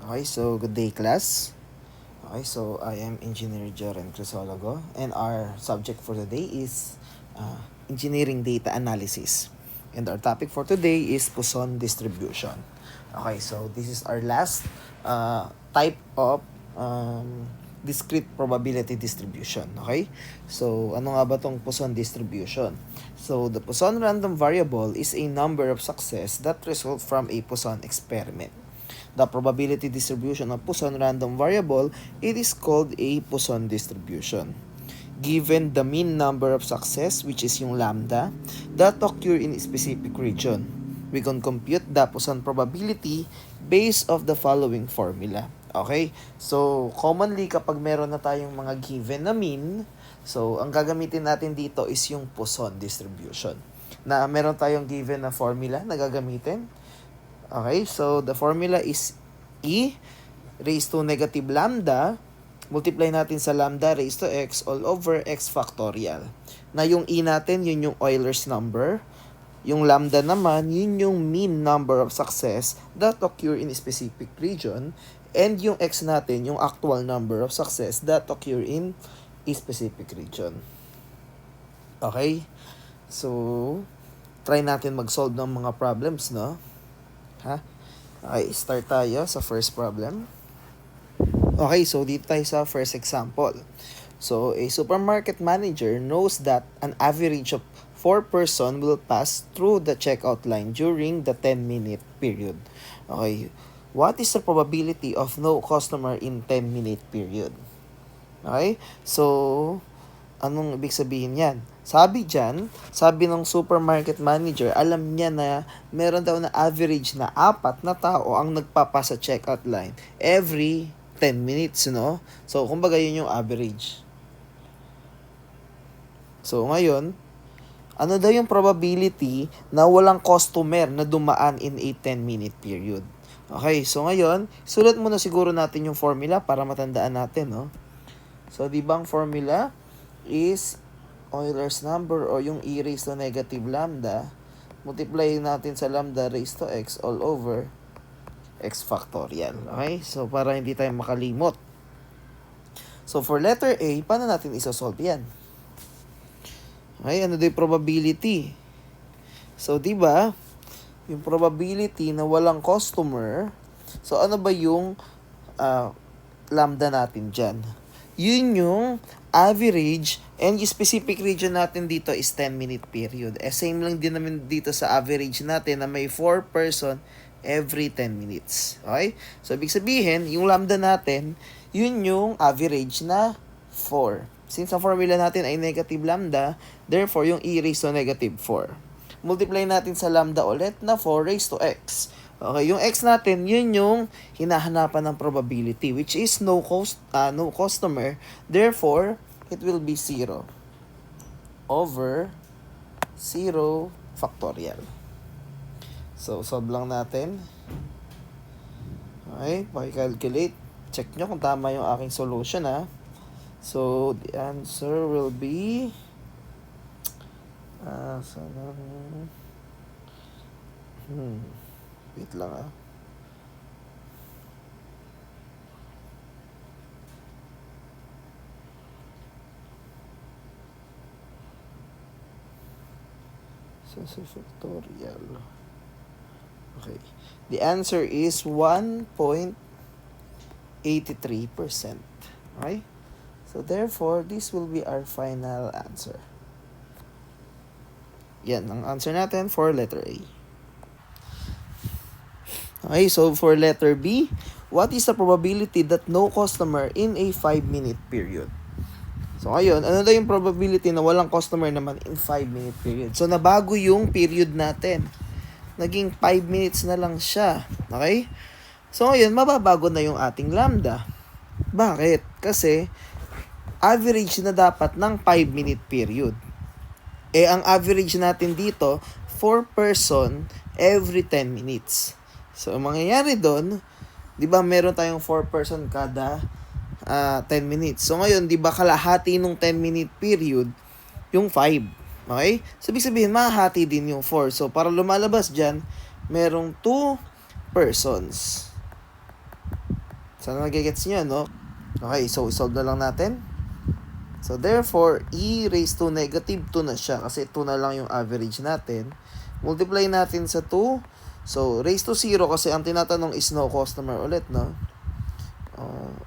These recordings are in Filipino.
Okay, so good day class. Okay, so I am Engineer Joren Crisologo and our subject for today is Engineering Data Analysis. And our topic for today is Poisson Distribution. Okay, so this is our last type of discrete probability distribution. Okay, so ano nga ba tong Poisson distribution? So the Poisson random variable is a number of success that result from a Poisson experiment. The probability distribution of Poisson random variable, it is called a Poisson distribution. Given the mean number of success, which is yung lambda, that occur in a specific region, we can compute the Poisson probability based of the following formula. Okay? So, commonly kapag meron na tayong mga given na mean, so ang gagamitin natin dito is yung Poisson distribution. Na meron tayong given na formula na gagamitin. Okay, so the formula is E raised to negative lambda, multiply natin sa lambda raised to x all over x factorial. Na yung E natin, yun yung Euler's number. Yung lambda naman, yun yung mean number of success that occur in a specific region. And yung x natin, yung actual number of success that occur in a specific region. Okay? So, try natin mag-solve ng mga problems, no? Ha? Okay, start tayo sa first problem. Okay, so dito tayo sa first example. So, a supermarket manager knows that an average of 4 person will pass through the checkout line during the 10-minute period. Okay, what is the probability of no customer in 10-minute period? Okay, so anong ibig sabihin yan? Sabi ng supermarket manager, alam niya na meron daw na average na 4 na tao ang nagpapasa checkout line every 10 minutes, no? So, kumbaga yun yung average. So, ngayon, ano daw yung probability na walang customer na dumaan in a 10-minute period? Okay, so ngayon, sulat muna siguro natin yung formula para matandaan natin, no? So, di ba ang formula is Euler's number o yung e raised to negative lambda, multiply natin sa lambda raised to x all over x factorial. Okay? So, para hindi tayo makalimot. So, for letter A, paano natin isosolve yan? Okay, ano yung probability? So, di ba, yung probability na walang customer, so ano ba yung lambda natin dyan? Yun yung average, and yung specific region natin dito is 10-minute period. Same lang din naman dito sa average natin na may 4 person every 10 minutes. Okay? So, ibig sabihin, yung lambda natin, yun yung average na 4. Since ang formula natin ay negative lambda, therefore, yung e raised to negative 4. Multiply natin sa lambda ulit na 4 raised to x. Okay, yung x natin, yun yung hinahanapan ng probability, which is no customer. Therefore, it will be 0 over 0 factorial. So, solve lang natin. Okay, paki-calculate. Check nyo kung tama yung aking solution, ha. So, the answer will be wait lang, ha. So, factorial. Okay. The answer is 1.83%. Okay? So, therefore, this will be our final answer. Yan, ang answer natin for letter A. Okay, so for letter B, what is the probability that no customer in a 5-minute period? So, ngayon, ano daw yung probability na walang customer naman in 5-minute period? So, nabago yung period natin. Naging 5 minutes na lang siya. Okay? So, ngayon, mababago na yung ating lambda. Bakit? Kasi, average na dapat ng 5-minute period. Ang average natin dito, 4 person every 10 minutes. So, ang mangyayari doon, di ba meron tayong 4 person kada 10 minutes. So, ngayon, di ba kalahati nung 10-minute period, yung 5. Okay? So, ibig sabihin, mahahati din yung 4. So, para lumalabas dyan, merong 2 persons. Sana nagigets nyo, no? Okay, so isolve na lang natin. So therefore, e raised to negative 2 na siya kasi 2 na lang yung average natin. Multiply natin sa 2. So raised to 0 kasi ang tinatanong is no customer ulit, no?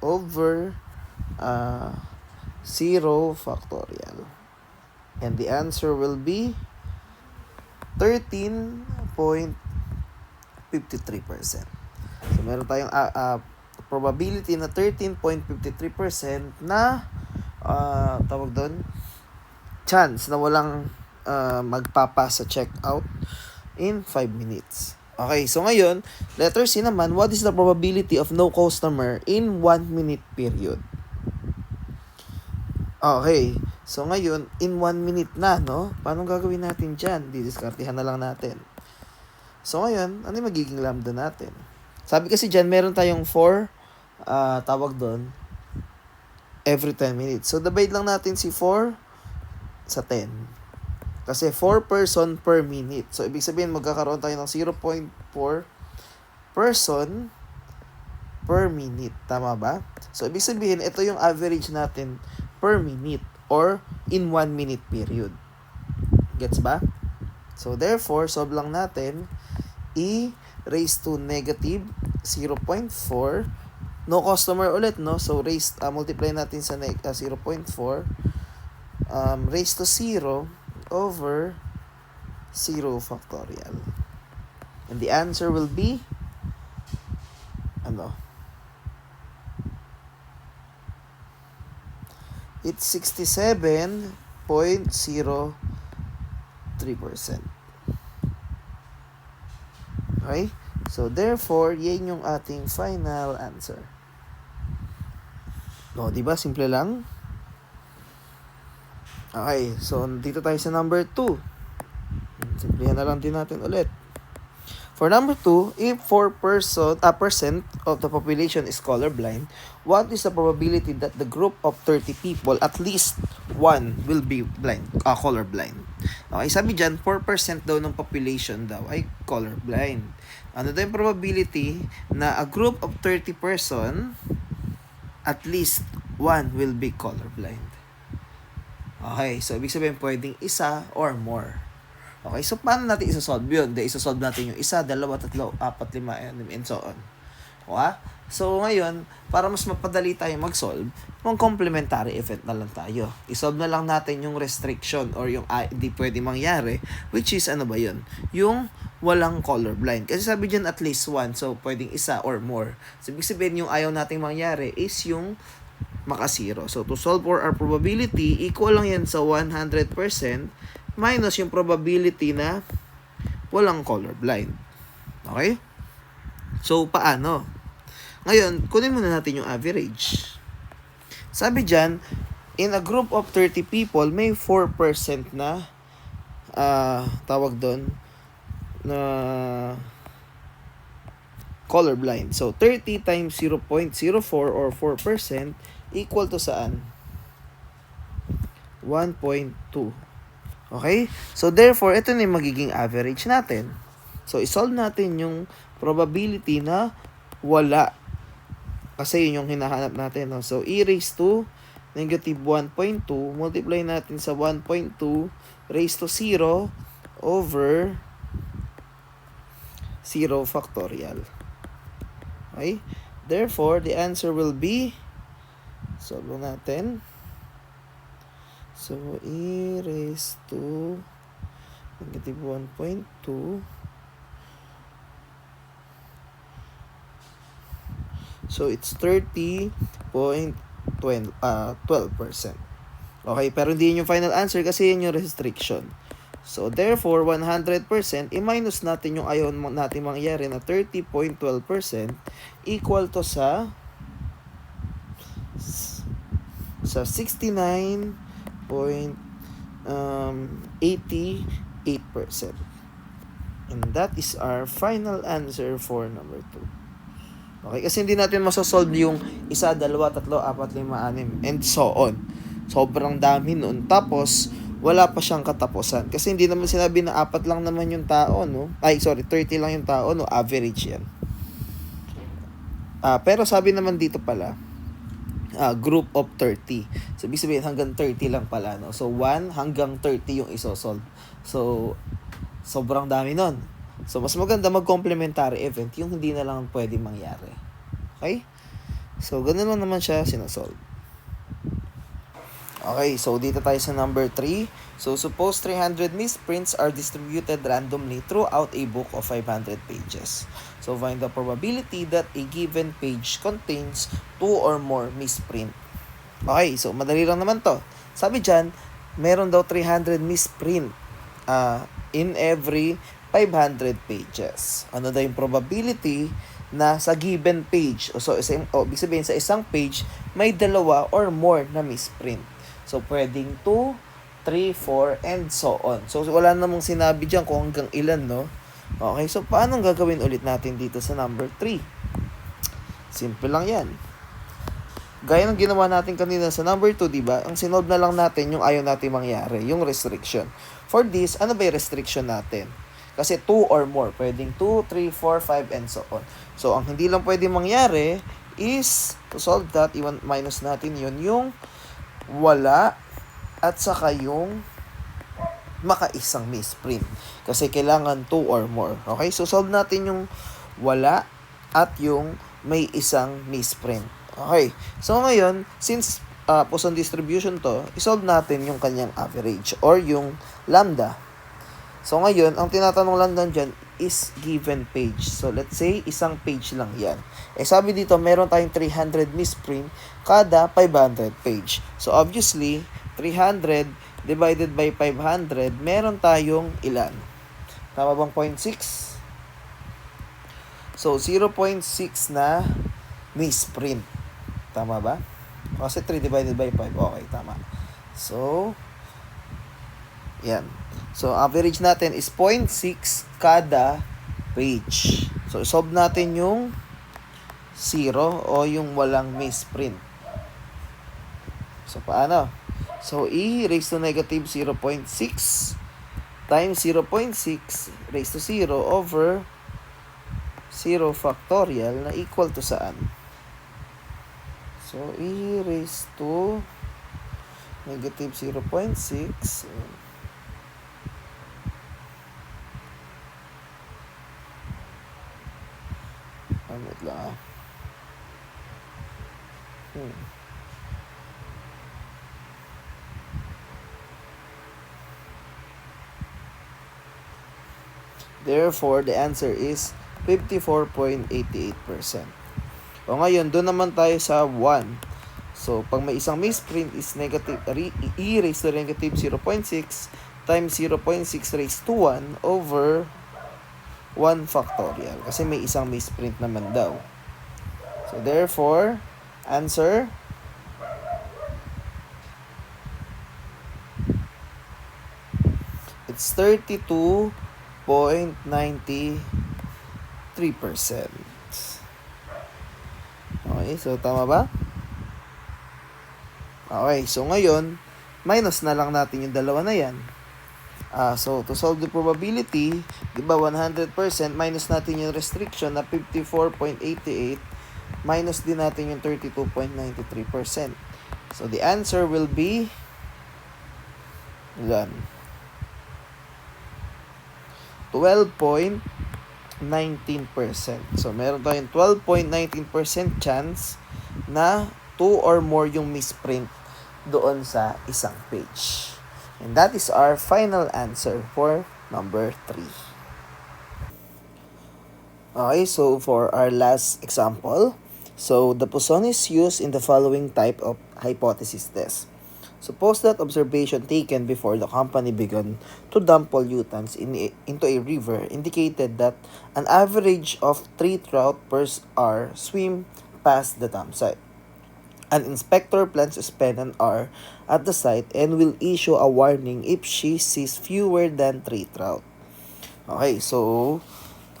Over 0 factorial. And the answer will be 13.53%. So meron tayong probability na 13.53% na tawag doon, chance na walang magpapa sa checkout in 5 minutes. Okay, so ngayon, letter C naman, what is the probability of no customer in 1 minute period? Okay, so ngayon, in 1 minute na, no? Paano gagawin natin dyan? Didiskartihan na lang natin. So ngayon, ano yung magiging lambda natin? Sabi kasi dyan, meron tayong 4, tawag doon, every 10 minutes. So, divide lang natin si 4 sa 10. Kasi 4 person per minute. So, ibig sabihin, magkakaroon tayo ng 0.4 person per minute. Tama ba? So, ibig sabihin, ito yung average natin per minute or in 1 minute period. Gets ba? So, therefore, solve lang natin e raised to negative 0.4. No customer ulit, no? So, multiply natin sa 0.4. Raised to 0 over 0 factorial. And the answer will be, it's 67.03%. Okay? So, therefore, yan yung ating final answer. No, di ba? Simple lang. Okay, so dito tayo sa number 2. Simplihan na lang din natin ulit. For number 2, if 4% of the population is colorblind, what is the probability that the group of 30 people, at least one, will be colorblind? Okay, sabi dyan, 4% daw ng population daw ay colorblind. Ano daw yung probability na a group of 30 person, at least one will be colorblind? Okay, so ibig sabihin pwedeng isa or more. Okay, so paano natin isa-solve yun? Isa-solve natin yung 1, 2, 3, 4, 5, and so on. Okay? So ngayon, para mas mapadali tayo mag-solve, kung complementary event na lang tayo. I-solve na lang natin yung restriction or yung hindi pwede mangyari, which is ano ba yun? Yung walang colorblind. Kasi sabi dyan at least one, so pwedeng isa or more. So ibig sabihin yung ayaw nating mangyari is yung maka-zero. So to solve for our probability, equal lang yan sa 100% minus yung probability na walang colorblind. Okay? So, paano? Ngayon, kunin muna natin yung average. Sabi dyan, in a group of 30 people, may 4% na tawag doon na colorblind. So, 30 times 0.04 or 4% equal to saan? 1.2. Okay? So, therefore, ito na yung magiging average natin. So, isolve natin yung probability na wala. Kasi yun yung hinahanap natin. No? So, e raised to negative 1.2, multiply natin sa 1.2 raised to 0 over 0 factorial. Okay? Therefore, the answer will be, solve natin. So, e raised to negative 1.2 so it's 30.12%. Okay, pero hindi yun yung final answer kasi yun yung restriction. So, therefore, 100%, i-minus natin yung ayaw natin mangyari na 30.12% equal to sa 69.88%. And that is our final answer for number 2. Okay, kasi hindi natin masosolve yung 1, 2, 3, 4, 5, 6, and so on. Sobrang dami nun. Tapos, wala pa siyang katapusan. Kasi hindi naman sinabi na 4 lang naman yung tao, no? 30 lang yung tao, no? Average yan. Pero sabi naman dito pala, group of 30. So, ibig sabihin hanggang 30 lang pala, no? So, 1 hanggang 30 yung isosolve. So, sobrang dami nun. So, mas maganda mag-complementary event yung hindi na lang pwede mangyari. Okay? So, ganun lang naman siya sinasolve. Okay, so dito tayo sa number 3. So, suppose 300 misprints are distributed randomly throughout a book of 500 pages. So, find the probability that a given page contains 2 or more misprint. Okay, so madali lang naman to. Sabi dyan, meron daw 300 misprint in every 500 pages. Ano daw yung probability na sa given page, ibig sabihin sa isang page, may dalawa or more na misprint. So, pwedeng 2, 3, 4, and so on. So, wala namang sinabi dyan kung hanggang ilan, no? Okay, so paano gagawin ulit natin dito sa number 3? Simple lang yan. Gaya ng ginawa natin kanina sa number 2, di ba? Ang sinolve na lang natin yung ayaw natin mangyari, yung restriction. For this, ano ba yung restriction natin? Kasi 2 or more. Pwedeng 2, 3, 4, 5, and so on. So, ang hindi lang pwedeng mangyari is, to solve that, minus natin yun, yung wala at saka yung makaisang misprint. Kasi kailangan 2 or more. Okay? So, solve natin yung wala at yung may isang misprint. Okay. So, ngayon, since Poisson distribution to, isolve natin yung kanyang average or yung lambda. So, ngayon, ang tinatanong lang dyan is given page. So, let's say, isang page lang yan. Sabi dito, meron tayong 300 misprint kada 500 page. So, obviously, 300 divided by 500, meron tayong ilan? Tama bang 0.6? So, 0.6 na misprint. Tama ba? Kasi 3 divided by 5. Okay, tama. So, yan. So, average natin is 0.6 kada page. So, solve natin yung 0 o yung walang misprint. So, paano? So, e raised to negative 0.6 times 0.6 raised to 0 over 0 factorial na equal to saan? So, e raised to negative 0.6 wait lang Therefore, the answer is 54.88%. O ngayon, doon naman tayo sa 1. So, pag may isang misprint is negative, e raised to negative 0.6 times 0.6 raised to 1 over 1 factorial. Kasi may isang misprint naman daw. So, therefore, answer it's 32.93%. Okay, so tama ba? Okay, so ngayon, minus na lang natin yung dalawa na yan. So, to solve the probability, di ba 100%, minus natin yung restriction na 54.88, minus din natin yung 32.93%. So, the answer will be, ilan? 12.19%. So, meron tayong 12.19% chance na 2 or more yung misprint doon sa isang page. And that is our final answer for number 3. Okay, so for our last example, so the Poisson is used in the following type of hypothesis test. Suppose that observation taken before the company began to dump pollutants into a river indicated that an average of 3 trout per hour swim past the dump site. An inspector plans to spend an hour at the site and will issue a warning if she sees fewer than 3 trout. Okay, so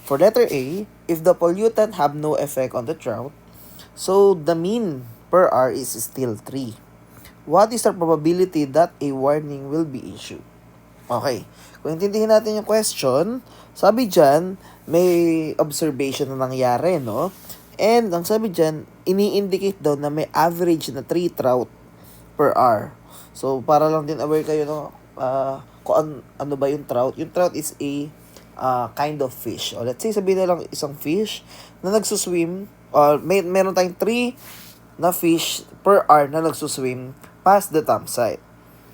for letter A, if the pollutant have no effect on the trout, so the mean per hour is still 3. What is the probability that a warning will be issued? Okay, kung intindihin natin yung question, sabi dyan, may observation na nangyari, no? And ang sabi dyan, ini-indicate daw na may average na 3 trout per hour. So, para lang din aware kayo, no, kung ano ba yung trout. Yung trout is a kind of fish. O let's say, sabihin na lang isang fish na nagsuswim, or meron tayong 3 na fish per hour na nagsuswim past the campsite.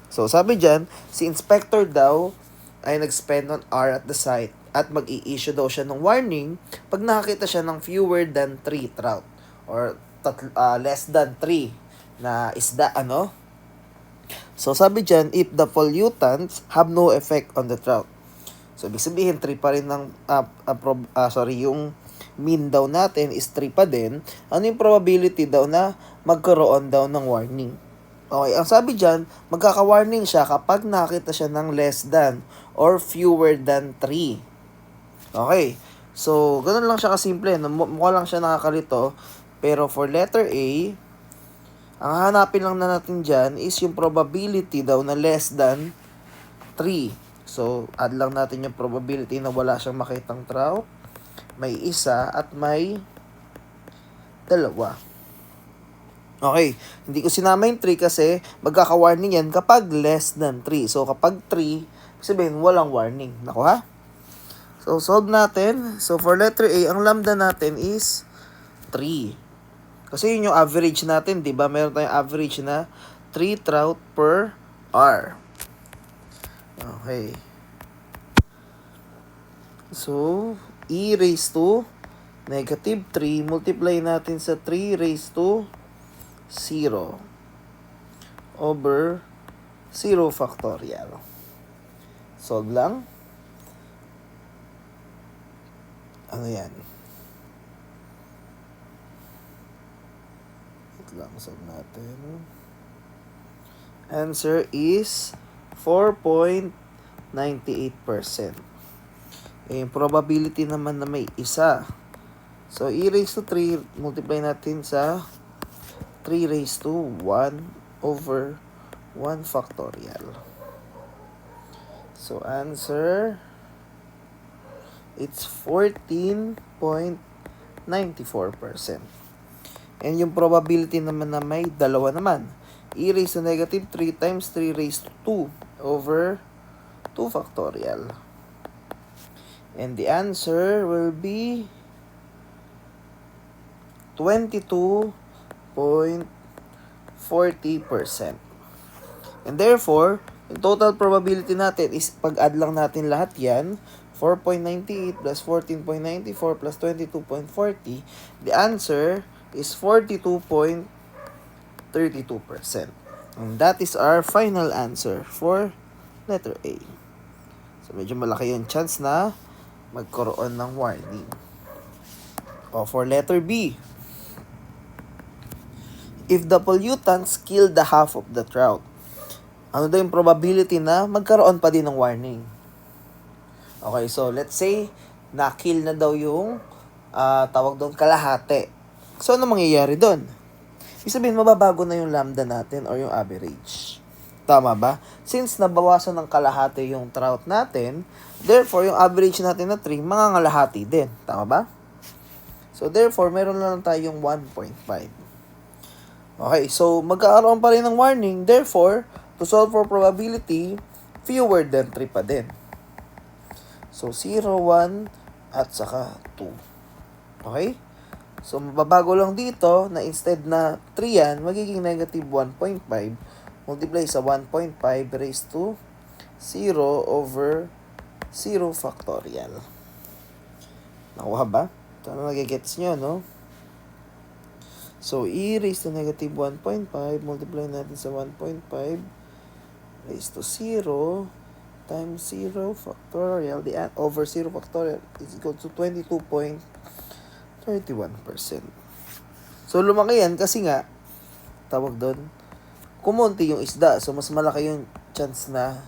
So, sabi dyan, si inspector daw ay nag-spend 1 hour at the site at mag-i-issue daw siya ng warning pag nakakita siya ng fewer than 3 trout or less than 3 na isda, ano. So, sabi dyan, if the pollutants have no effect on the trout. So, ibig sabihin, 3 pa rin ng, yung mean daw natin is 3 pa din. Ano yung probability daw na magkaroon daw ng warning? Okay, ang sabi dyan, magkaka-warning siya kapag nakita siya ng less than or fewer than 3. Okay, so, ganun lang siya kasimple. Mukha lang siya nakakalito. Pero for letter A, ang hanapin lang na natin dyan is yung probability daw na less than 3. So, add lang natin yung probability na wala siyang makitang trout. May isa at may 2. Okay, hindi ko sinama yung 3 kasi magkaka-warning yan kapag less than 3. So, kapag 3, sabihin walang warning. Nakuha? So, solve natin. So, for letter A, ang lambda natin is 3. Kasi yun yung average natin, di ba? Meron tayong average na 3 trout per hour. Okay. So, e raised to negative 3, multiply natin sa 3 raised to 0 over 0 factorial. Solve lang. Ano yan? Ito lang, solve natin. Answer is 4.98%. Yung probability naman na may isa. So, e raised to 3, multiply natin sa 3 raised to 1 over 1 factorial. So, answer, it's 14.94%. And yung probability naman na may dalawa naman. E raised to negative 3 times 3 raised to 2 over 2 factorial. And the answer will be 22.40%. And therefore, yung total probability natin is pag-add lang natin lahat yan, 4.98 plus 14.94 plus 22.40, the answer is 42.32%. And that is our final answer for letter A. So, medyo malaki yung chance na magkaroon ng warning. O, for letter B, if the pollutants kill the half of the trout, ano daw yung probability na magkaroon pa din ng warning? Okay, so let's say, na-kill na daw yung, tawag doon, kalahati. So, ano mangyayari doon? Ibig sabihin, mababago na yung lambda natin or yung average. Tama ba? Since nabawasan ng kalahati yung trout natin, therefore, yung average natin na 3, mangangalahati din. Tama ba? So, therefore, meron na lang tayong 1.5. Okay, so, magkakaroon pa rin ng warning. Therefore, to solve for probability, fewer than 3 pa din. So, 0, 1, at saka 2. Okay? So, mababago lang dito na instead na 3 yan, magiging negative 1.5 multiply sa 1.5 raised to 0 over 0 factorial. Nakuha ba? Sana nagigets nyo, no? So, e raised to negative 1.5 multiply natin sa 1.5 raised to 0 times 0 factorial over 0 factorial is equal to 22.31%. So, lumaki yan kasi nga, tawag doon, kumonti yung isda. So, mas malaki yung chance na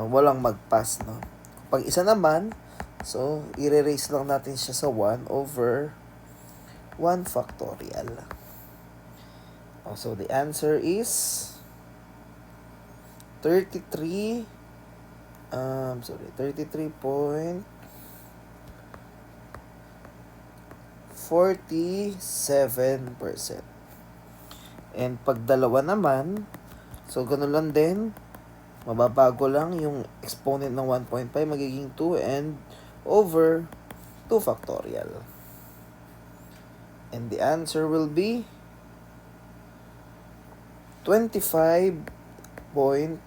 walang mag-pass, no? Pag isa naman, so, i-raise lang natin siya sa 1 over 1 factorial. So, the answer is 33.4 47%. And pag dalawa naman, so ganun lang din, mababago lang yung exponent ng 1.5 magiging 2 and over 2 factorial. And the answer will be 25.10%.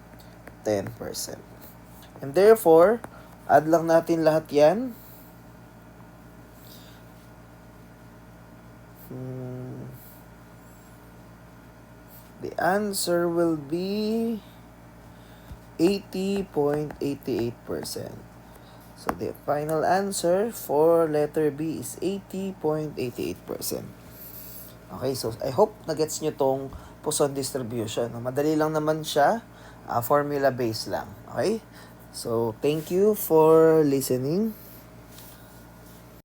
And therefore, add lang natin lahat yan. The answer will be 80.88%. So the final answer for letter B is 80.88%. Okay, so I hope na-gets nyo tong Poisson distribution. Madali lang naman siya, formula based lang. Okay? So thank you for listening.